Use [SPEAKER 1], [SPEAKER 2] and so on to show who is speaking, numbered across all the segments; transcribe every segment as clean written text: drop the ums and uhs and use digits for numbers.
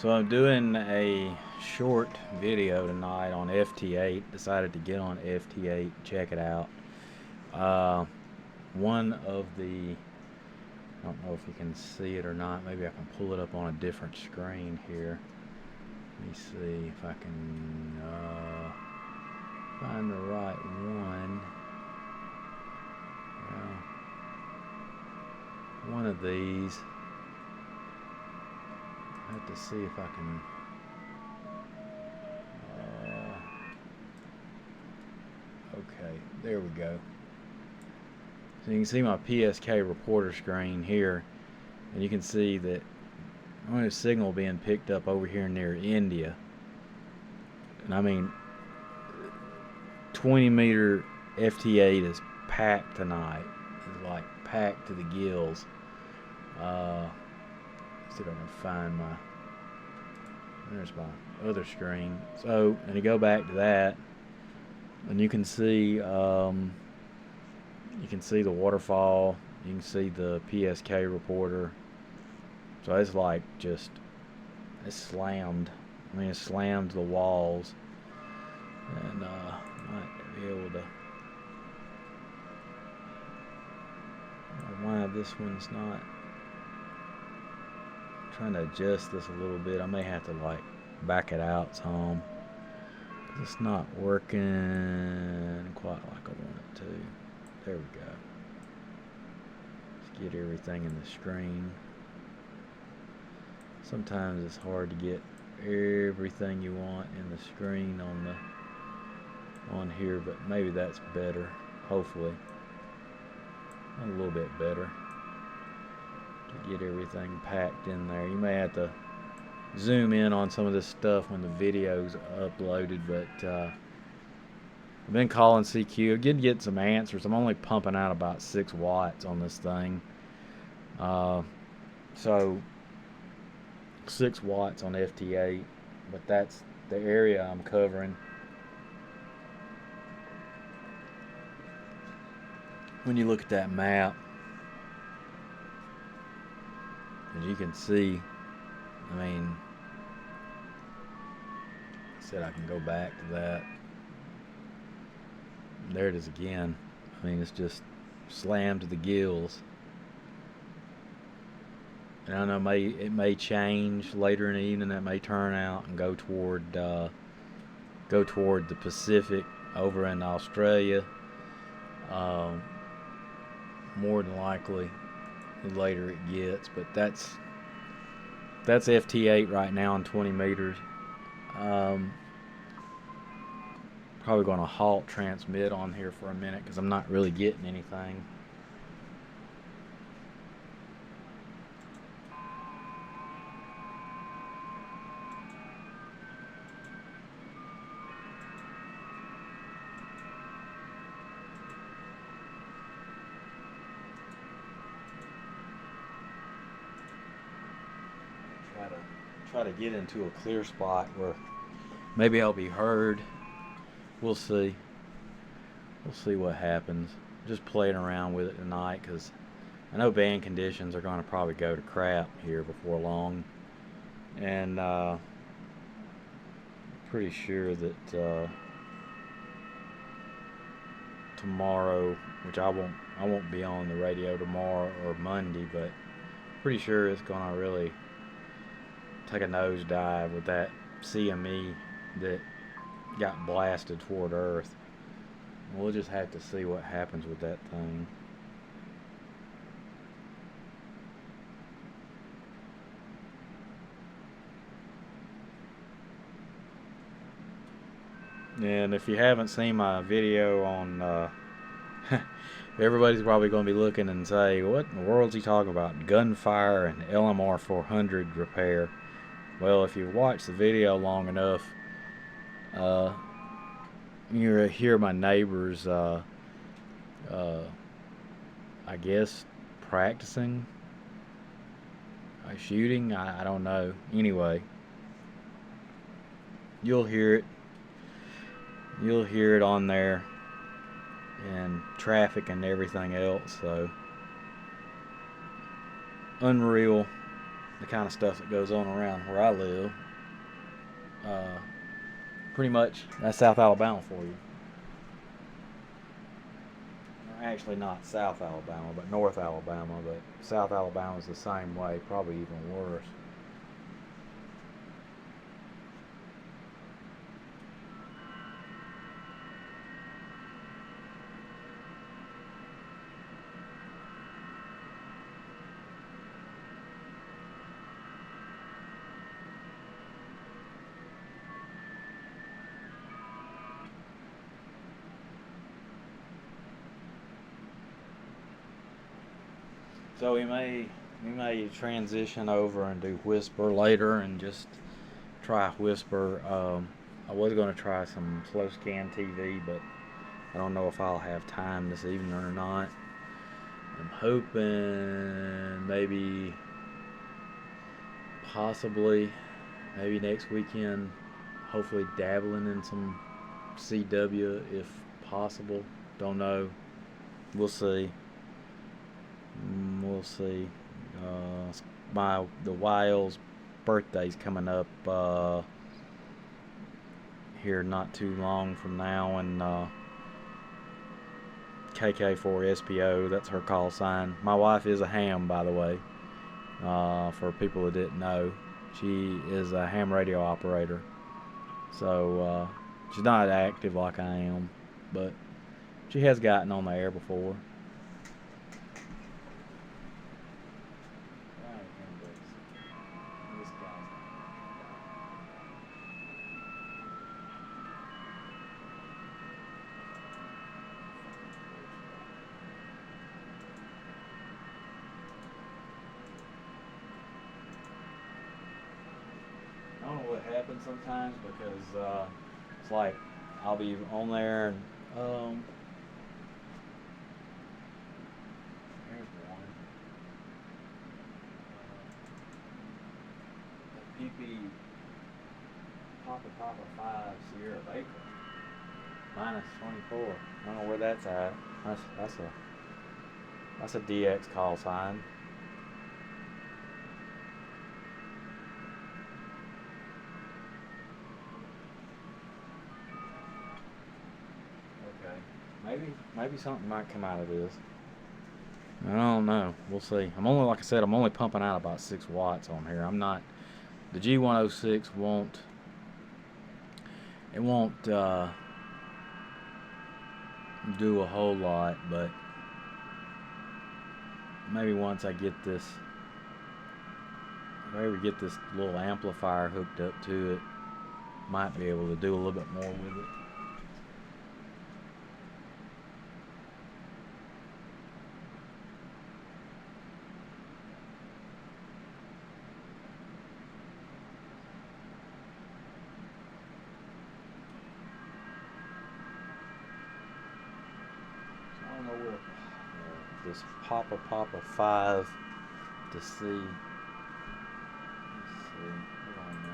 [SPEAKER 1] So I'm doing a short video tonight on FT8. Decided to get on FT8, check it out. One of the, I don't know if you can see it or not. Maybe I can pull it up on a different screen here. Let me see if I can find the right one. Well, one of these. I have to see if I can. Okay, there we go. So you can see my PSK reporter screen here, and you can see that only a signal being picked up over here near India. And I mean, 20-meter FT8 is packed tonight. It's like packed to the gills. See if I can find my. There's my other screen. So, and you go back to that, and you can see the waterfall. You can see the PSK reporter. So it's like it's slammed. I mean, it slammed the walls, and might be able to. Why this one's not. I'm trying to adjust this a little bit. I may have to like back it out some. It's not working quite like I want it to. There we go. Let's get everything in the screen. Sometimes it's hard to get everything you want in the screen on here, but maybe that's better. Hopefully, a little bit better to get everything packed in there. You may have to zoom in on some of this stuff when the video's uploaded, but I've been calling CQ. I did get some answers. I'm only pumping out about 6 watts on this thing. So 6 watts on FT8, but that's the area I'm covering. When you look at that map, as you can see, I mean, I said I can go back to that. There it is again. I mean, it's just slammed to the gills. And I know it may change later in the evening. That may turn out and go toward the Pacific over in Australia. More than likely, the later it gets. But that's FT8 right now on 20 meters. Probably going to halt transmit on here for a minute because I'm not really getting anything. Try to get into a clear spot where maybe I'll be heard. We'll see. We'll see what happens. Just playing around with it tonight because I know band conditions are going to probably go to crap here before long, and pretty sure that tomorrow, which I won't be on the radio tomorrow or Monday, but pretty sure it's going to really take a nosedive with that CME that got blasted toward Earth. We'll just have to see what happens with that thing. And if you haven't seen my video on everybody's probably going to be looking and say, what in the world's he talking about? Gunfire and LMR 400 repair. Well, if you watch the video long enough, you hear my neighbors, I guess, practicing shooting. I don't know. Anyway, you'll hear it. You'll hear it on there, and traffic and everything else. So unreal. the kind of stuff that goes on around where I live. Uh, Pretty much, that's South Alabama for you. Actually, not South Alabama, but North Alabama. But South Alabama is the same way, probably even worse. So we may transition over and do Whisper later, and just try Whisper. I was going to try some slow scan TV, but I don't know if I'll have time this evening or not. I'm hoping possibly, maybe next weekend. Hopefully, dabbling in some CW if possible. Don't know. We'll see. We'll see. The Wild's birthday's coming up here not too long from now, and KK4SPO, that's her call sign. My wife is a ham, by the way. For people who didn't know, she is a ham radio operator. So she's not active like I am, but she has gotten on the air before. I don't know what happens sometimes, because it's like I'll be on there and here's one. The PP Papa 5 Sierra Baker -24. I don't know where that's at. That's a DX call sign. Maybe something might come out of this. I don't know. We'll see. Like I said, I'm only pumping out about 6 watts on here. I'm not. The G106 won't do a whole lot, but maybe once I get this, if I ever get this little amplifier hooked up to it, might be able to do a little bit more with it. This Papa 5 to see. Let's see. Hold on now.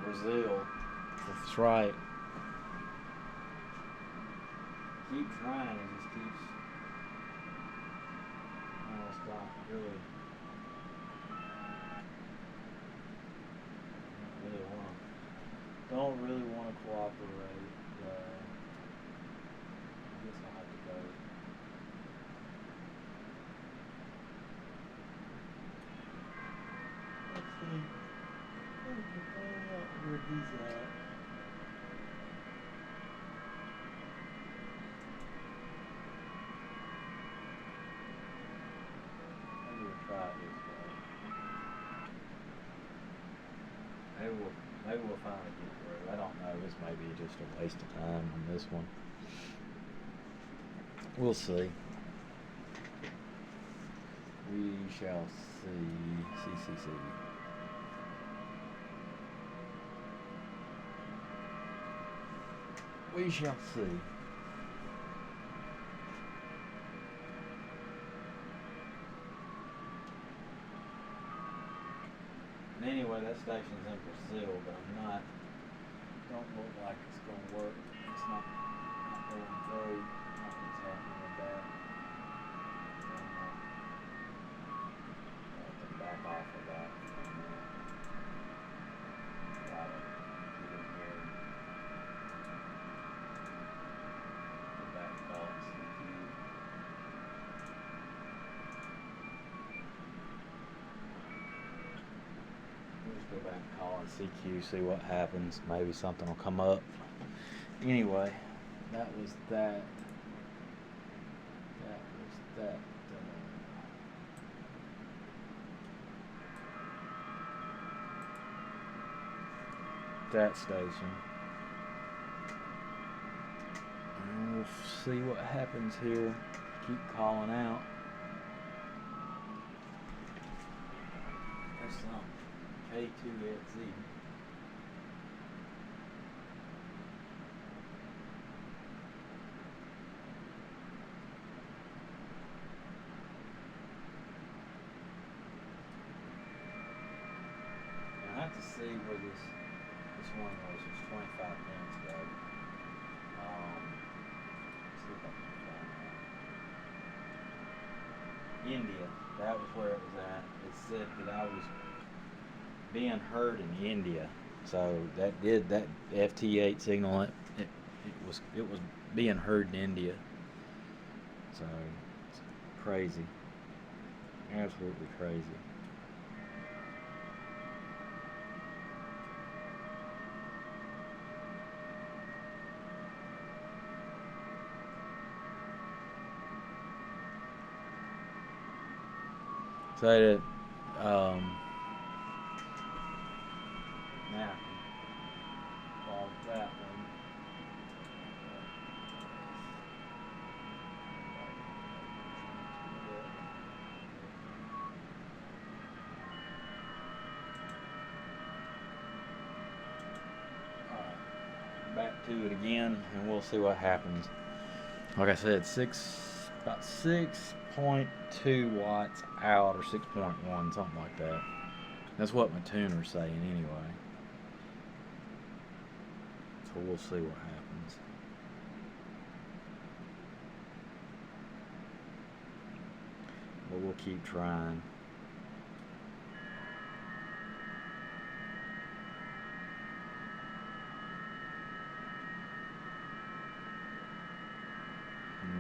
[SPEAKER 1] Brazil. That's right. Keep trying, it just keeps. Oh, stop, really. Don't really want to cooperate. I guess I'll have to go. Let's see. Where he's at. Maybe we'll try it this way. Maybe we'll finally get through. I don't know. This may be just a waste of time on this one. We'll see. We shall see. See. We shall see. anyway, that station's in Brazil, but don't look like it's gonna work. It's not going through. Nothing's happening with that. I'll have to back off of that for a minute. Try to get in here and go back and call it CQ. We'll just go back and call it CQ, see what happens. Maybe something will come up. Anyway, that was that. That was that. That station. And we'll see what happens here. Keep calling out. There's some K2XZ. I have to see where this one was. It was 25 minutes ago. See if I can find that. India. That was where it was at. It said that I was being heard in India. So that FT8 signal. It was being heard in India. So it's crazy. Absolutely crazy. So that now I can log that one. Alright, back to it again and we'll see what happens. Like I said, about 6.2 watts out, or 6.1, something like that. That's what my tuner's saying anyway. So we'll see what happens. But we'll keep trying.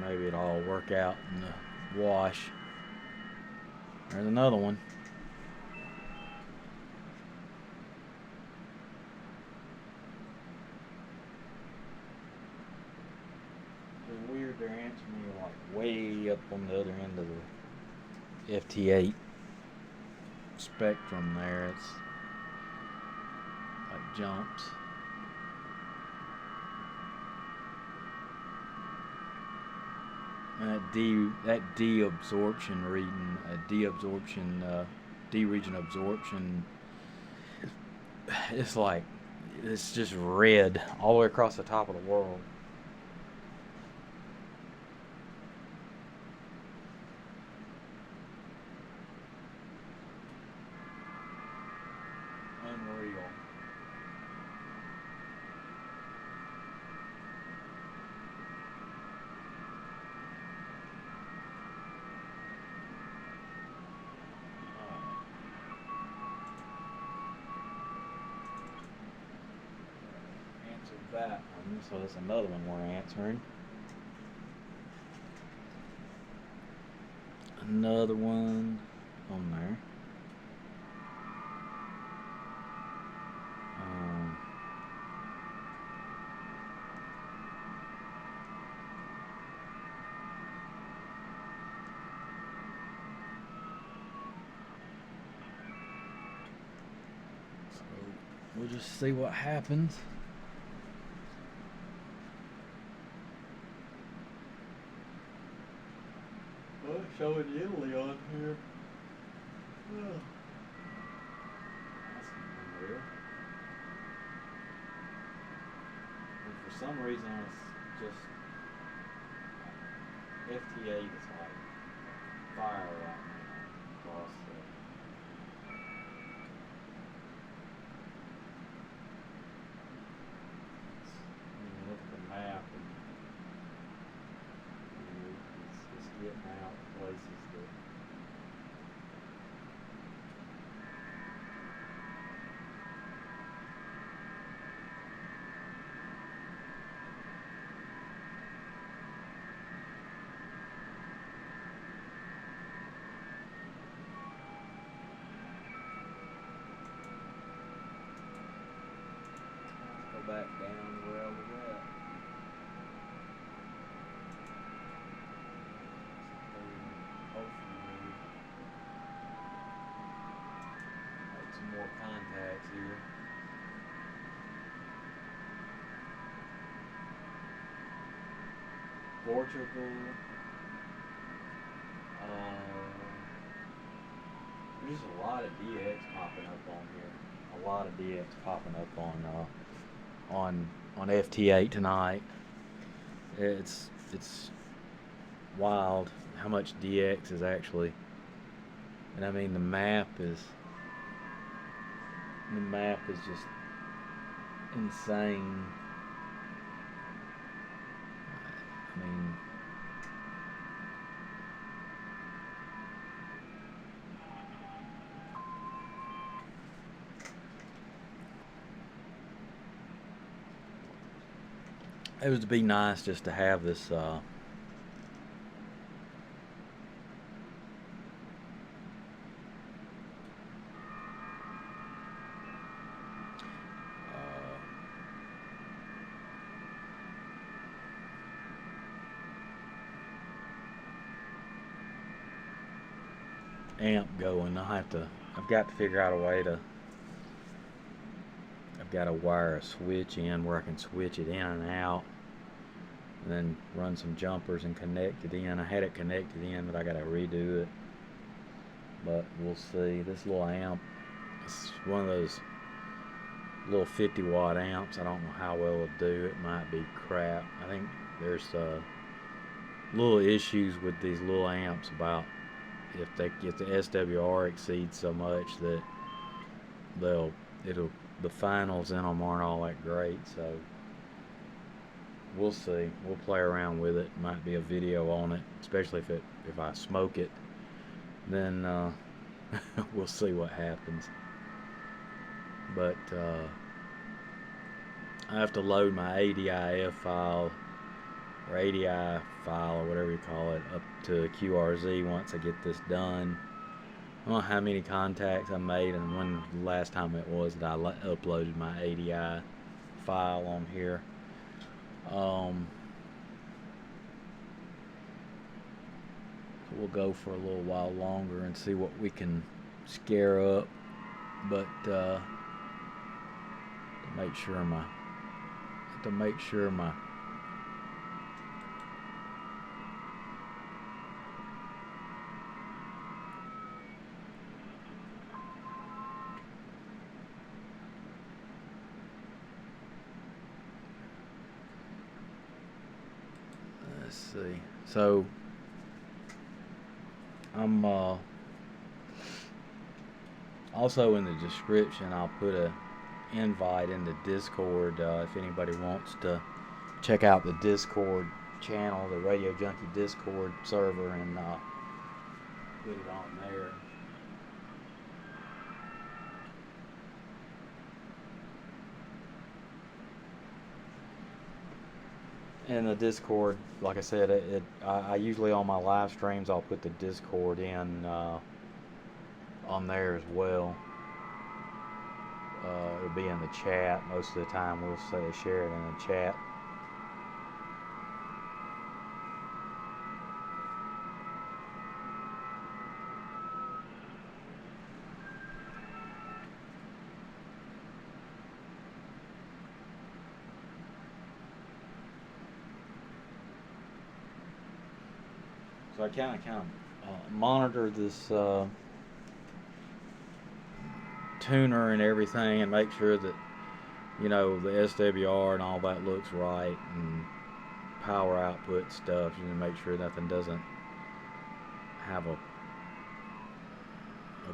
[SPEAKER 1] Maybe it'll all work out in the wash. There's another one. It's weird they're answering me like way up on the other end of the FT8 spectrum there. It's like jumps. That deabsorption reading, D-region absorption, it's like, it's just red all the way across the top of the world. Unreal. That one, so that's another one we're answering. Another one on there. So we'll just see what happens. Showing Italy on here. Oh. That's unreal. And for some reason, it's just FT8 is like fire right now across the getting out places that go back down where I was at. Hopefully make some more contacts here. Portugal. There's a lot of DX popping up on here. A lot of DX popping up on FT8 tonight. It's wild how much DX is actually, and I mean the map is just insane. I mean, it would be nice just to have this amp going. I've got to figure out a way to, I've got to wire a switch in where I can switch it in and out, and then run some jumpers and connect it in. I had it connected in, but I got to redo it. But we'll see. This little amp, it's one of those little 50-watt amps. I don't know how well it'll do. It might be crap. I think there's little issues with these little amps about if the SWR exceeds so much that the finals in them aren't all that great. So we'll see. We'll play around with it. Might be a video on it, especially if I smoke it. Then we'll see what happens. But I have to load my ADIF file or ADI file or whatever you call it up to QRZ once I get this done. I don't know how many contacts I made and when the last time it was that I uploaded my ADI file on here. So we'll go for a little while longer and see what we can scare up, but to make sure my let's see. So I'm also in the description I'll put a invite in the Discord if anybody wants to check out the Discord channel, the Radio Junkie Discord server, and put it on there. In the Discord, like I said, I usually on my live streams I'll put the Discord in on there as well. It'll be in the chat most of the time. We'll share it in the chat. So I kind of monitor this tuner and everything and make sure that, you know, the SWR and all that looks right, and power output stuff, you know, make sure nothing doesn't have a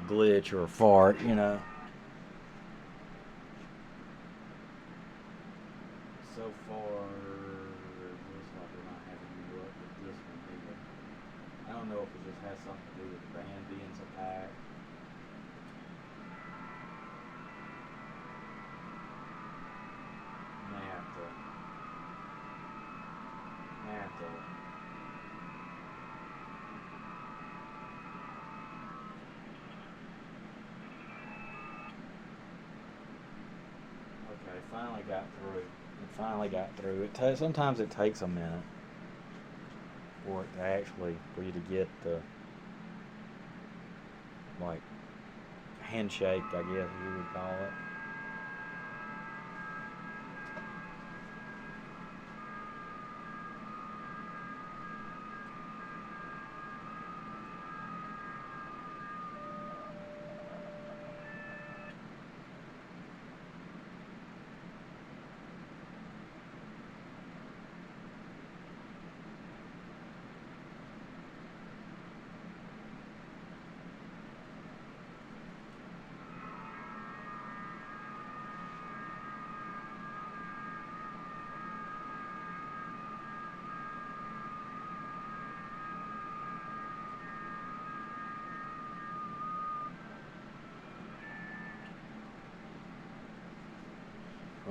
[SPEAKER 1] glitch or a fart, you know. So far, it looks like we're not having any luck with this one either. don't know if it just has something to do with the band being so packed. May have to. Okay, finally got through. Finally got through. Sometimes it takes a minute for it to actually, for you to get the, like, handshake, I guess you would call it.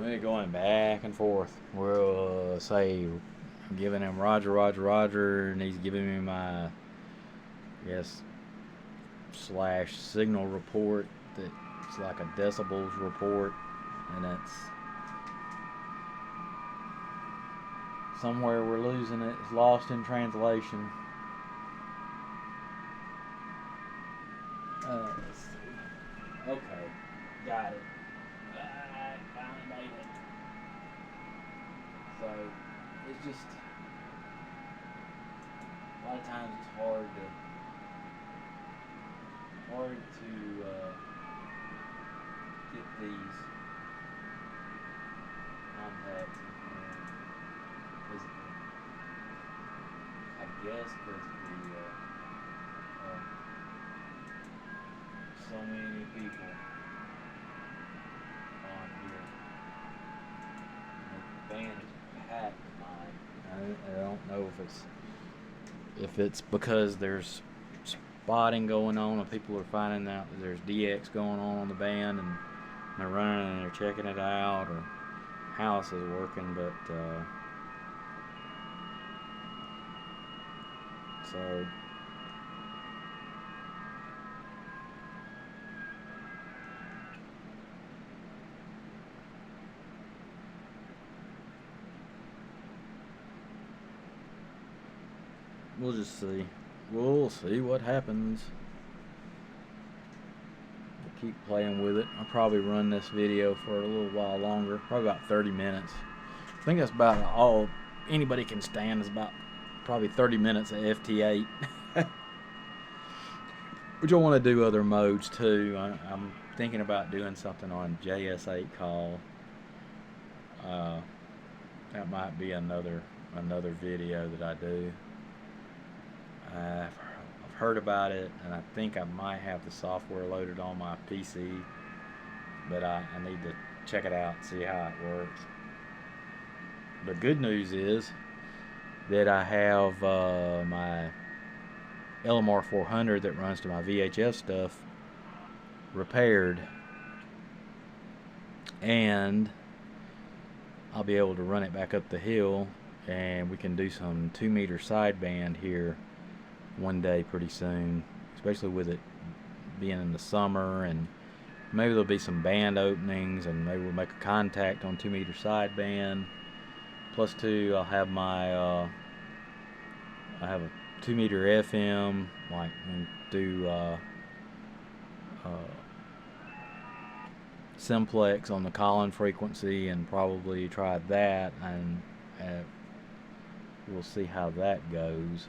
[SPEAKER 1] We're going back and forth. We'll say I'm giving him Roger, Roger, Roger, and he's giving me my, I guess, / signal report that's like a decibels report, and it's somewhere we're losing it. It's lost in translation. Let's see. Okay, got it. I finally made it. So it's just a lot of times it's hard to get these contacts because I guess because so many people on here. The band is packed tonight. I don't know if it's because there's spotting going on and people are finding out that there's DX going on the band and they're running and they're checking it out, or how this is working, but so we'll just see. We'll see what happens. We'll keep playing with it. I'll probably run this video for a little while longer, probably about 30 minutes. I think that's about all anybody can stand, is about probably 30 minutes of FT8. But you'll want to do other modes too. I'm thinking about doing something on JS8 call. That might be another video that I do. I've heard about it, and I think I might have the software loaded on my PC, but I need to check it out and see how it works. The good news is that I have my LMR 400 that runs to my VHF stuff repaired, and I'll be able to run it back up the hill, and we can do some 2-meter sideband here one day pretty soon, especially with it being in the summer, and maybe there'll be some band openings, and maybe we'll make a contact on 2-meter sideband. Plus 2, I'll have my I have a 2-meter FM, like, and do simplex on the calling frequency, and probably try that, and we'll see how that goes.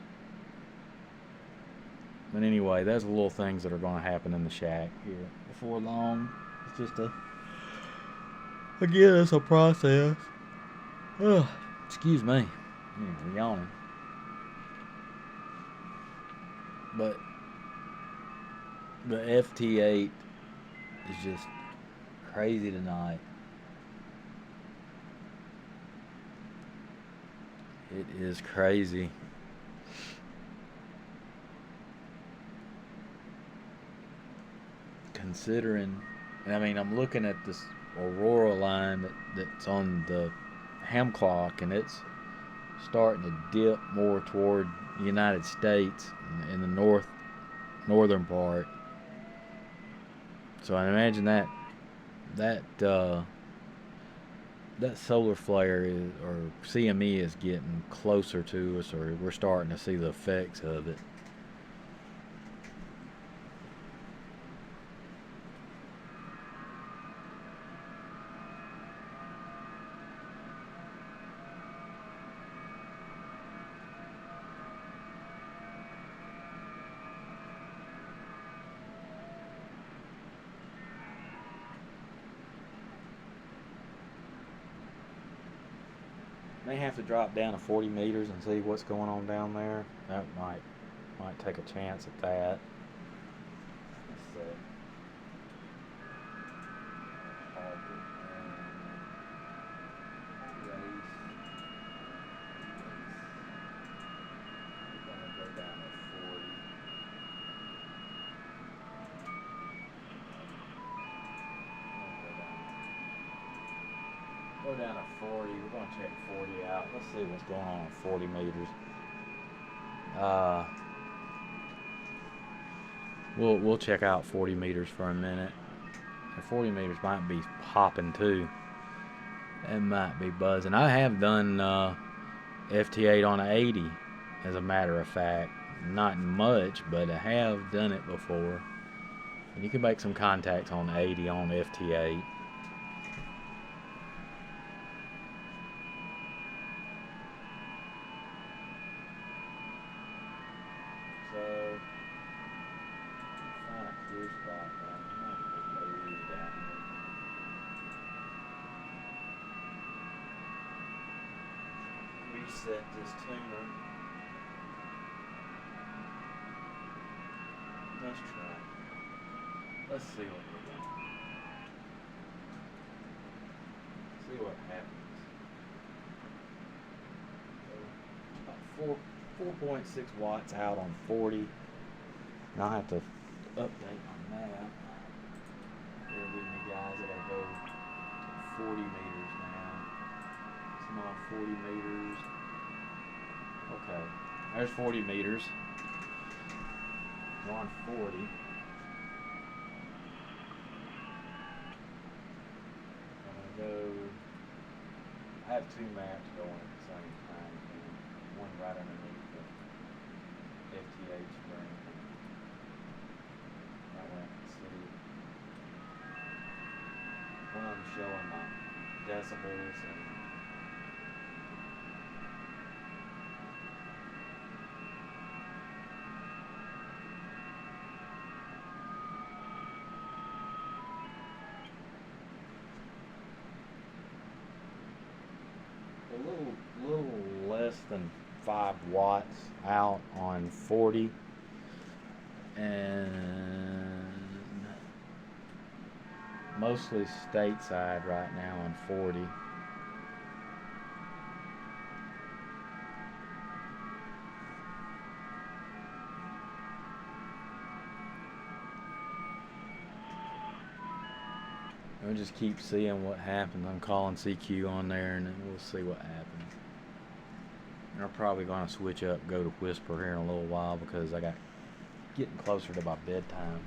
[SPEAKER 1] But anyway, there's little things that are going to happen in the shack here before long. It's just I guess, a process. Oh, excuse me. I'm yawning. But the FT8 is just crazy tonight. It is crazy. considering, and I mean, I'm looking at this aurora line that's on the ham clock, and it's starting to dip more toward the United States in the northern part. So I imagine that that solar flare or CME is getting closer to us, or we're starting to see the effects of it. May have to drop down to 40 meters and see what's going on down there. That might take a chance at that. Let's see. Go down to 40. We're going to check 40 out. Let's see what's going on at 40 meters. We'll check out 40 meters for a minute. And 40 meters might be popping too. It might be buzzing. I have done FT8 on 80, as a matter of fact. Not much, but I have done it before. And you can make some contacts on 80 on FT8. Reset this tuner. Let's try. Let's see what we got. See what happens. So about 4.6 watts out on 40. Now I have to update my map. Bear with me, guys. I gotta go to 40 meters now. Small 40 meters. Okay, there's 40 meters. We're on 40. I'm gonna go. I have two maps going at the same time. One right underneath the FT8 screen. I went to see. One of them showing my decibels and a little less than 5 watts out on 40, and mostly stateside right now on 40. We'll just keep seeing what happens. I'm calling CQ on there, and then we'll see what happens. And I'm probably going to switch up, go to Whisper here in a little while, because I got getting closer to my bedtime.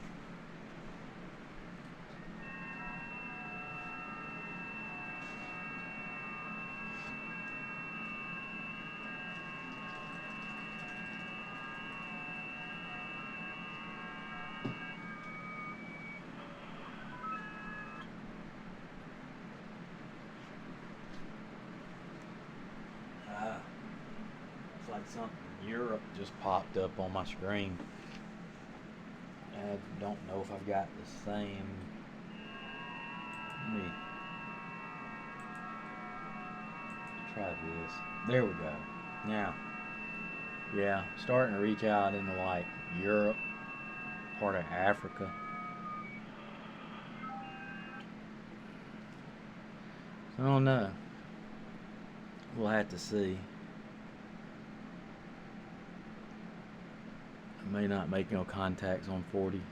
[SPEAKER 1] Like something in Europe just popped up on my screen. I don't know if I've got the same. Let me try this. There we go. Now, yeah, starting to reach out into like Europe, part of Africa. I don't know. We'll have to see. I may not make no contacts on 40.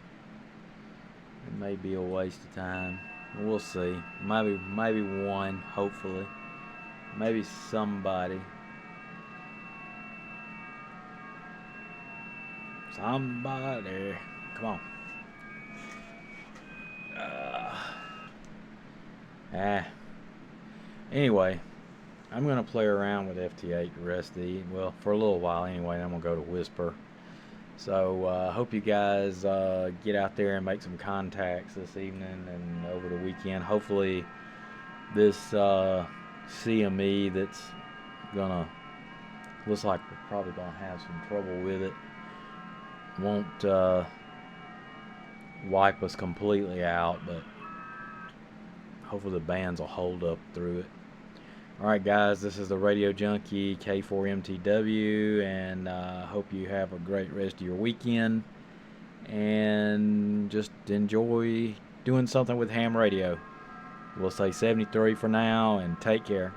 [SPEAKER 1] It may be a waste of time. We'll see. Maybe one, hopefully. Maybe somebody. Somebody. Come on. Anyway, I'm going to play around with FT8 the rest of the, well, for a little while anyway, and I'm going to go to Whisper. So I hope you guys get out there and make some contacts this evening and over the weekend. Hopefully this CME that's gonna, looks like we're probably gonna have some trouble with it, won't wipe us completely out, but hopefully the bands will hold up through it. Alright guys, this is the Radio Junkie K4MTW, and I hope you have a great rest of your weekend and just enjoy doing something with ham radio. We'll say 73 for now, and take care.